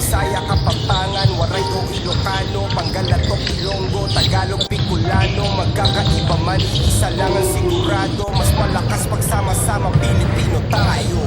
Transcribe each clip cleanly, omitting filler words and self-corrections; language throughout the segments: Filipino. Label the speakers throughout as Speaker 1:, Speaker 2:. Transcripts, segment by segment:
Speaker 1: Bisaya, Kapampangan, Waray o Ilocano, Pangalatok, Ilonggo, Tagalog, Bicolano. Magkakaiba man, isa lang ang sigurado, mas malakas pagsama-sama, Pilipino tayo.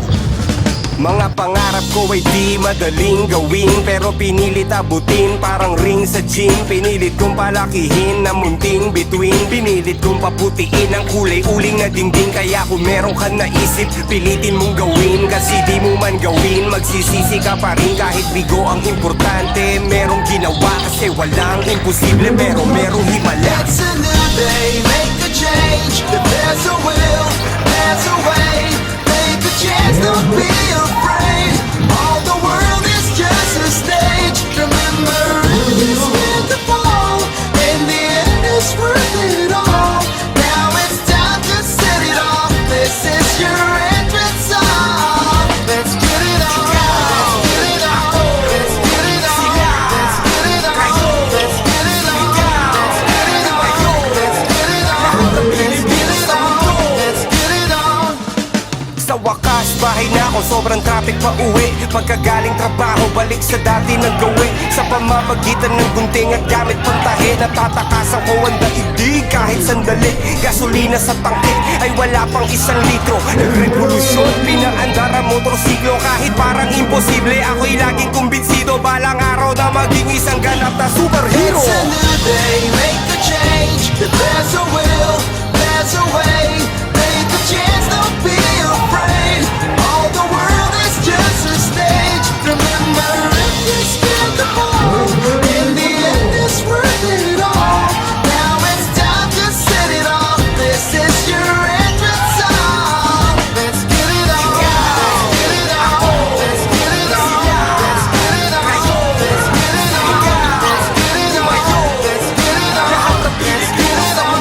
Speaker 1: Mga pangarap ko ay di madaling gawin, pero pinilit abutin parang ring sa gym. Pinilit kong palakihin na munting bituin, pinilit kong paputiin ang kulay uling na dingding. Kaya kung meron ka naisip, pilitin mong gawin. Kasi di mo man gawin, magsisisi ka pa rin. Kahit bigo ang importante, merong ginawa. Kasi walang imposible, pero merong himala.
Speaker 2: It's a new day, make a change. If there's a will, there's a way. Take a chance, don't be afraid. All the world is just a stage. Remember, if you scared to fall, in the end it's worth it all. Now it's time to set it off. This is your entrance song. Let's get it on. Let's get it on. Let's get it on. Let's get it on. Let's get it on. Let's get it on. Let's get it on. Let's get it on. Let's get it on.
Speaker 1: Sa wakas, bahay na ako, sobrang traffic pa uwi. Pagkagaling trabaho, balik sa dati ng gawin. Sa pamamagitan ng gunting at gamit pantahe, natatakasan ko ang daigdig kahit sandali. Gasolina sa tangke ay wala pang 1 litro. Nagrevolusyon, pinaandar ang motorsiklo. Kahit parang imposible, ako'y laging kumbinsido. Balang araw na maging isang ganap na superhero.
Speaker 2: It's a new day, make a change. If there's a will, there's a way. Take a chance, don't be afraid. All the world is just a stage. Remember, if you're scared to fall, in the end it's worth it all. Now it's time to set it off. This is your entrance song. Let's get it on. Let's get it on. Let's get it on. Let's get it on. Let's get it on. Let's get it on. Let's get it on. Let's get it on.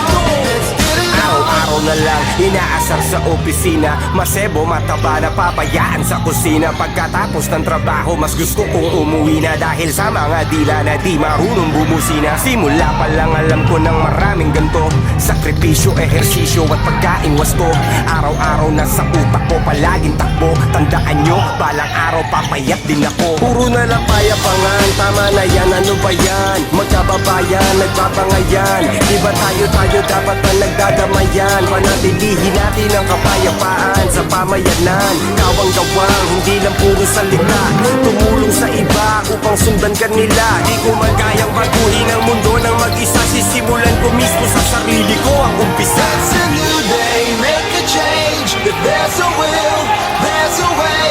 Speaker 2: Let's get it on.
Speaker 1: Araw-araw na lang, inaasar sa opisina. Masebo, mataba na papayaan sa kusina. Pagkatapos ng trabaho, mas gusto kong umuwi na. Dahil sa mga dila na di marunong bumusina. Simula pa lang alam ko ng maraming ganto. Sakripisyo, ehersisyo at pagkain wasto. Araw-araw na sa utak ko, palaging takbo. Tandaan nyo, balang araw papayat din ako. Puro na lang payapangan, tama na yan, ano ba yan? Magkababayan, nagbabangayan. Iba tayo dapat na nagdadamayan. Panatilihin natin ang kapayapaan sa pamayanan. Gawang-gawang, hindi lang puro salita. Tumulong sa iba upang sundan kanila. Di ko man kayang baguhin ang mundo ng mag-isa. Sisimulan ko mismo sa sarili ko ang umpisa.
Speaker 2: It's a new day, make a change. If there's a will, there's a way.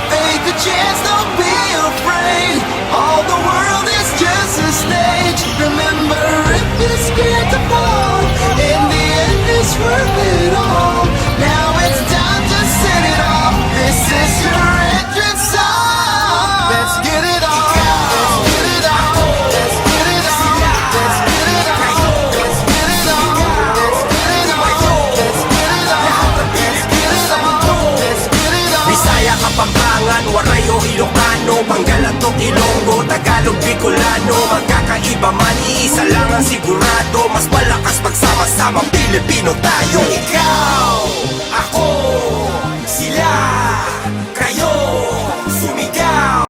Speaker 2: Take a chance, don't be afraid. All the world is just a stage. Remember, if you're scared to fall, in the end it's worth it all. Now it's time to set it off. This is your entrance song. Let's get it on. Let's get it on. Let's get it on. Let's get it on. Let's get it on. Let's get it on. Let's get it on. Let's get it on. Let's get it on.
Speaker 1: Bisaya, Kapampangan, Waray o Ilocano, Pangalatok, Ilonggo, Tagalog, Bicolano. Magkakaiba man, iisa lang ang sigurado, mas malakas pagsama-sama, Pilipino tayo.
Speaker 2: Ikaw